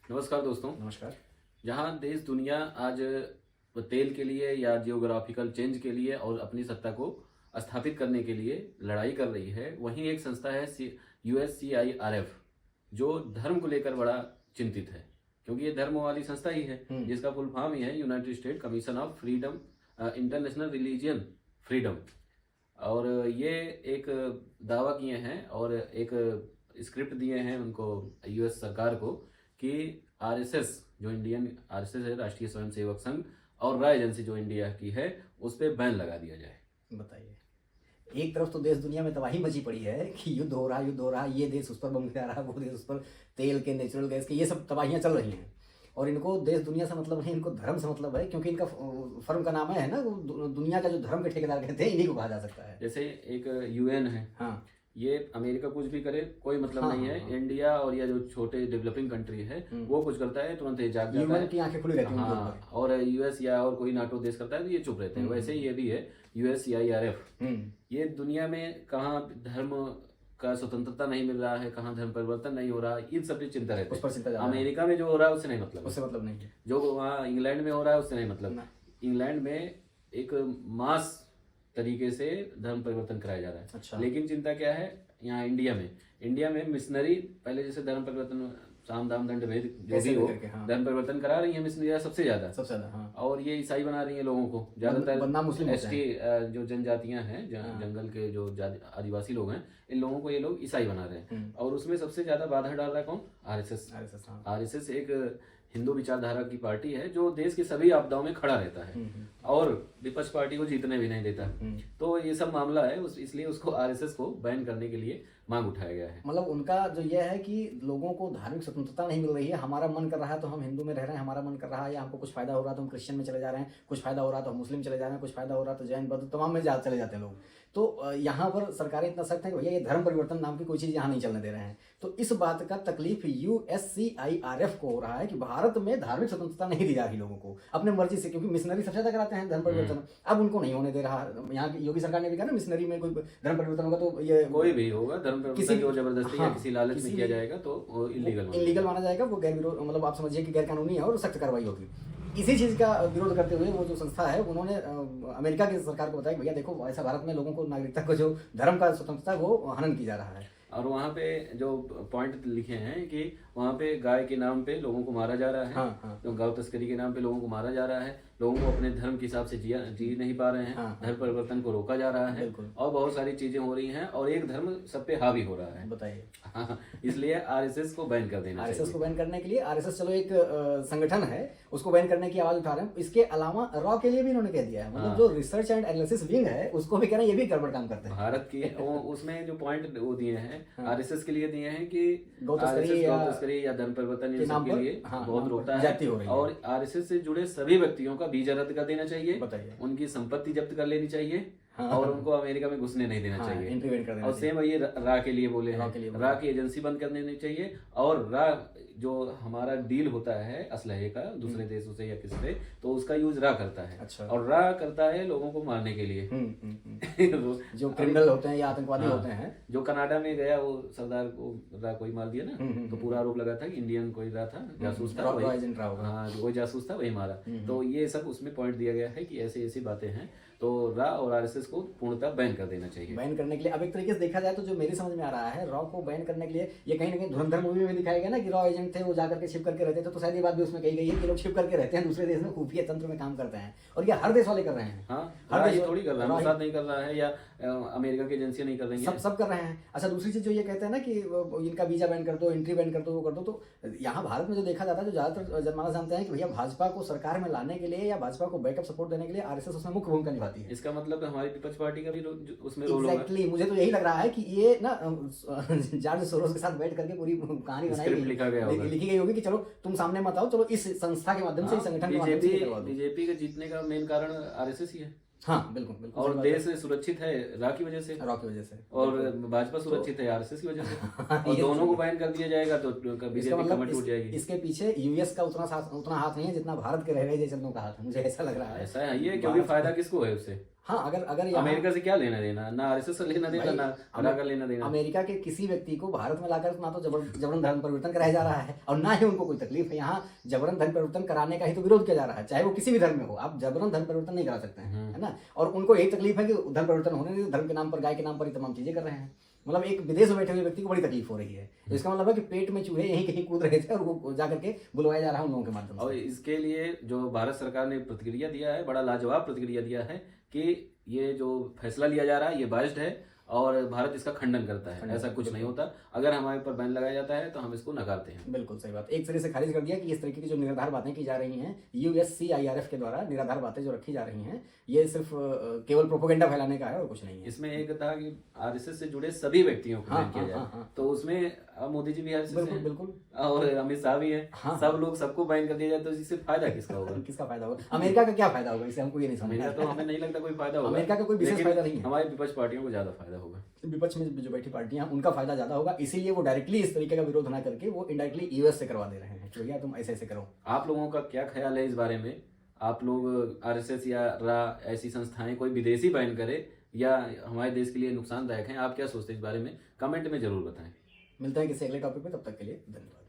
नमस्कार दोस्तों। नमस्कार। जहां देश दुनिया आज तेल के लिए या जियोग्राफिकल चेंज के लिए और अपनी सत्ता को स्थापित करने के लिए लड़ाई कर रही है, वहीं एक संस्था है USCIRF जो धर्म को लेकर बड़ा चिंतित है, क्योंकि ये धर्म वाली संस्था ही है जिसका फुल फॉर्म ही है United state commission of freedom, international religion freedom. और ये एक दावा किए हैं और एक स्क्रिप्ट दिए हैं उनको, यूएस सरकार को, कि आरएसएस जो इंडियन आरएसएस है, राष्ट्रीय स्वयंसेवक संघ, और रॉ एजेंसी जो इंडिया की है, उस पर बैन लगा दिया जाए। बताइए, एक तरफ तो देश दुनिया में तबाही मची पड़ी है कि युद्ध हो रहा है, ये देश उस पर बम गिरा रहा है, वो देश उस पर तेल के, नेचुरल गैस के, ये सब तबाहियां चल रही हैं। और इनको देश दुनिया से मतलब नहीं, इनको धर्म से मतलब है, क्योंकि इनका फर्म का नाम है ना, वो दुनिया का जो धर्म के ठेकेदार कहते हैं, इन्हीं को कहा जा सकता है। जैसे एक यूएन है, हाँ, ये अमेरिका कुछ भी करे कोई मतलब नहीं है। इंडिया और या जो छोटे डेवलपिंग कंट्री है वो कुछ करता है तुरंत ये जाग जाता है, की आंखें खुली रहती हैं उनके हाँ। ऊपर। और यूएस या और कोई नाटो देश करता है तो ये चुप रहते हैं। वैसे ही ये भी है USCIRF। ये दुनिया में कहाँ धर्म का स्वतंत्रता नहीं मिल रहा है, कहाँ धर्म परिवर्तन नहीं हो रहा है, इन सब की चिंता रहती है। उस पर चिंता ज्यादा है। अमेरिका में जो हो रहा है उससे नहीं मतलब, उससे मतलब नहीं है। जो वहाँ इंग्लैंड में हो रहा है उससे नहीं मतलब। इंग्लैंड में एक मास तरीके से धर्म परिवर्तन कराया जा रहा है। अच्छा। लेकिन चिंता क्या है यहाँ इंडिया में मिशनरी पहले जैसे धर्म परिवर्तन, साम दाम दंड भेद जो भी हो, धर्म परिवर्तन करा रही है मिशनरी सबसे ज्यादा। हाँ। और ये ईसाई बना रही है लोगों को, ज्यादातर एसटी जो जनजातियां हैं, जंगल के जो आदिवासी लोग हैं, इन लोगों को ये लोग ईसाई बना रहे हैं। और उसमें सबसे ज्यादा बाधा डाल रहा है कौन? आरएसएस एक हिंदू विचारधारा की पार्टी है जो देश की सभी आपदाओं में खड़ा रहता है और विपक्ष पार्टी को जीतने भी नहीं देता। तो ये सब मामला है, इसलिए उसको आरएसएस को बैन करने के लिए मांग उठाया गया है। मतलब उनका जो ये है कि लोगों को धार्मिक स्वतंत्रता नहीं मिल रही है। हमारा मन कर रहा है तो हम हिंदू में रह रहे हैं, हमारा मन कर रहा है या हमको कुछ फायदा हो रहा है तो हम क्रिश्चियन में चले जा रहे हैं, कुछ फायदा हो रहा है तो हम मुस्लिम चले जा रहे हैं, कुछ फायदा हो रहा है तो जैन बौद्ध तमाम में चले जाते हैं लोग। तो यहाँ पर सरकारें इतना सख्त है कि भैया ये धर्म परिवर्तन नाम की कोई चीज यहाँ नहीं चलने दे रहे हैं। तो इस बात का तकलीफ USCIRF को हो रहा है कि भारत में धार्मिक स्वतंत्रता नहीं दी जा रही लोगों को अपने मर्जी से, क्योंकि मिशनरी सबसे ज्यादा कराते हैं धर्म परिवर्तन, अब उनको नहीं होने दे रहा। यहाँ की योगी सरकार ने भी कहा ना, मिशनरी में कोई धर्म परिवर्तन होगा तो ये कोई भी होगा धर्म परिवर्तन जो जबरदस्ती या किसी लालच में किया जाएगा तो इलीगल माना जाएगा। वो गैर विरोध, मतलब आप समझिए कि गैर कानूनी है और सख्त कार्रवाई होगी। इसी चीज का विरोध करते हुए वो जो संस्था है उन्होंने अमेरिका की सरकार को बताया कि भैया देखो, ऐसा भारत में लोगों को नागरिकता को, जो धर्म का स्वतंत्रता, वो हनन की जा रहा है। और वहाँ पे जो पॉइंट लिखे हैं कि वहाँ पे गाय के नाम पे लोगों को मारा जा रहा है। हाँ। तो गौ तस्करी के नाम पे लोगों को मारा जा रहा है, लोगों को अपने धर्म के हिसाब से जी नहीं पा रहे हैं। धर्म परिवर्तन को रोका जा रहा है और बहुत सारी चीजें हो रही हैं और एक धर्म सब पे हावी हो रहा है। बताइए। इसलिए आरएसएस को बैन कर देना चाहिए। आरएसएस को बैन करने के लिए, आरएसएस चलो एक संगठन है, उसको बैन करने की आवाज उठा रहे हैं। इसके अलावा रॉ के लिए भी इन्होंने कह दिया है, मतलब जो रिसर्च एंड एनालिसिस विंग है उसको भी कह रहे हैं ये भी गड़बड़ काम करते हैं। भारत की उसमें जो पॉइंट वो दिए हैं आरएसएस के लिए दिए हैं कि गौ तस्करी या धर्म परिवर्तन इन सब के लिए बहुत रोकता है। और आरएसएस से जुड़े सभी व्यक्तियों का वीजा रद्द कर देना चाहिए, उनकी संपत्ति जब्त कर लेनी चाहिए और उनको अमेरिका में घुसने नहीं देना चाहिए। एंट्री बैन कर देना और सेम ये रा के लिए बोले हैं, रा की एजेंसी बंद कर देनी चाहिए। और रा जो हमारा डील होता है असलहे का दूसरे देशों से या किससे, तो उसका यूज रा करता है। अच्छा। और रा करता है लोगों को मारने के लिए। जो क्रिमिनल होते हैं या आतंकवादी होते हैं। जो कनाडा में गया वो सरदार को रा कोई मार दिया ना, तो पूरा आरोप लगा था कि इंडियन कोई रा था, जासूस था, वही जासूस था, वही मारा। तो ये सब उसमें पॉइंट दिया गया है कि ऐसी ऐसी बातें हैं, तो रॉ और आरएसएस को पूर्णतः बैन कर देना चाहिए। बैन करने के लिए अब एक तरीके से देखा जाए तो जो मेरी समझ में आ रहा है, रॉ को बैन करने के लिए ये कहीं ना कहीं धुरंधर मूवी में दिखाया गया ना कि रॉ एजेंट थे, वो जाकर के छिप करके रहते थे, तो शायद ये बात भी उसमें कही गई है कि लोग छिप करके रहते हैं, दूसरे देश में खुफिया तंत्र में काम करते हैं। और ये हर देश वाले कर रहे हैं। हर देश थोड़ी कर रहा है, मोसाद नहीं कर रहा है या अमेरिका की एजेंसियां नहीं कर रही हैं, सब कर रहे हैं। अच्छा, दूसरी चीज जो ये कहते हैं ना कि इनका वीजा बैन कर दो, एंट्री बैन कर दो, वो कर दो, तो यहाँ भारत में जो देखा जाता है, जो ज्यादातर जनमानस जानते हैं कि भैया भाजपा को सरकार में लाने के लिए या भाजपा को बैकअप सपोर्ट देने के लिए आरएसएस उसमें मुख्य भूमिका निभाती है। इसका मतलब हमारी विपक्ष पार्टी का भी उसमें रोल होगा। एग्जैक्टली, मुझे तो यही लग रहा है कि ये ना जॉर्ज सोरोस के साथ बैठ करके पूरी कहानी बनाई गई, लिखी गई होगी कि चलो तुम सामने मत आओ, चलो इस संस्था के माध्यम से, इस संगठन के माध्यम से। बीजेपी के जीतने का मेन कारण आरएसएस ही है। हाँ, बिल्कुल। और देश सुरक्षित है रॉ की वजह से, और भाजपा सुरक्षित है आरएसएस की वजह से। और दोनों को बैन कर दिया जाएगा तो बीजेपी कमर टूट जाएगी। इसके पीछे यूएस का उतना हाथ नहीं है जितना भारत के रह गए जैसे का हाथ है, मुझे ऐसा लग रहा है। ऐसा है ये, क्योंकि फायदा किसको है उससे? हाँ, अगर अगर यहाँ अमेरिका से क्या लेना देना, ना आरएसएस से लेना देना, भाई, ना हरा का लेना देना। अमेरिका के किसी व्यक्ति को भारत में लाकर ना तो जबरन धर्म परिवर्तन कराया जा रहा है और ना ही उनको कोई तकलीफ है। यहाँ जबरन धर्म परिवर्तन कराने का ही तो विरोध किया जा रहा है, चाहे वो किसी भी धर्म में हो। आप जबरन धर्म परिवर्तन नहीं करा सकते हैं, है ना। और उनको यही तकलीफ है कि धर्म परिवर्तन होने नहीं, धर्म के नाम पर, गाय के नाम पर ये तमाम चीजें कर रहे हैं। मतलब एक विदेश में बैठे हुए व्यक्ति को बड़ी तकलीफ हो रही है। तो इसका मतलब है कि पेट में चूहे यहीं कहीं कूद रहे थे और वो जाकर के बुलवाया जा रहा है उन लोगों के माध्यम और से। इसके लिए जो भारत सरकार ने प्रतिक्रिया दिया है, बड़ा लाजवाब प्रतिक्रिया दिया है कि ये जो फैसला लिया जा रहा है ये बाइस्ड है और भारत इसका खंडन करता है। ऐसा कुछ नहीं होता। अगर हमारे ऊपर बैन लगाया जाता है तो हम इसको नकारते हैं। बिल्कुल सही बात, एक तरह से खारिज कर दिया कि इस तरीके की जो निराधार बातें की जा रही हैं USCIRF के द्वारा, निराधार बातें जो रखी जा रही हैं, ये सिर्फ केवल प्रोपोगेंडा फैलाने का है और कुछ नहीं है। इसमें एक था कि आरएसएस से जुड़े सभी व्यक्तियों को हाँ, बैन किया हाँ, जाए। हाँ, हाँ। तो उसमें मोदी जी भी आरएसएस से बिल्कुल हैं बिल्कुल। और अमित शाह भी हैं। हाँ। सब लोग, सबको बैन कर दिया जाए तो इससे फायदा किसका होगा? किसका फायदा होगा? अमेरिका का क्या फायदा होगा इससे, हमको ये नहीं समझ में अमेरिका आ तो रहा हमें नहीं लगता कोई फायदा है। होगा। अमेरिका का कोई विशेष लेकिन फायदा नहीं है। हमारी विपक्ष पार्टियों को ज्यादा फायदा होगा। विपक्ष में जो बैठी पार्टियां हैं उनका फायदा ज्यादा होगा, इसीलिए वो डायरेक्टली इस तरीके का विरोध ना करके वो इनडायरेक्टली यूएस से करवा दे रहे हैं कि भैया तुम ऐसे ऐसे करो। आप लोगों का क्या ख्याल है इस बारे में? आप लोग आरएसएस या रा ऐसी संस्थाएं कोई विदेशी बैन करे या हमारे देश के लिए नुकसानदायक हैं? आप क्या सोचते हैं इस बारे में? कमेंट में जरूर बताएं। मिलते हैं किसी अगले टॉपिक पे, तब तक के लिए धन्यवाद।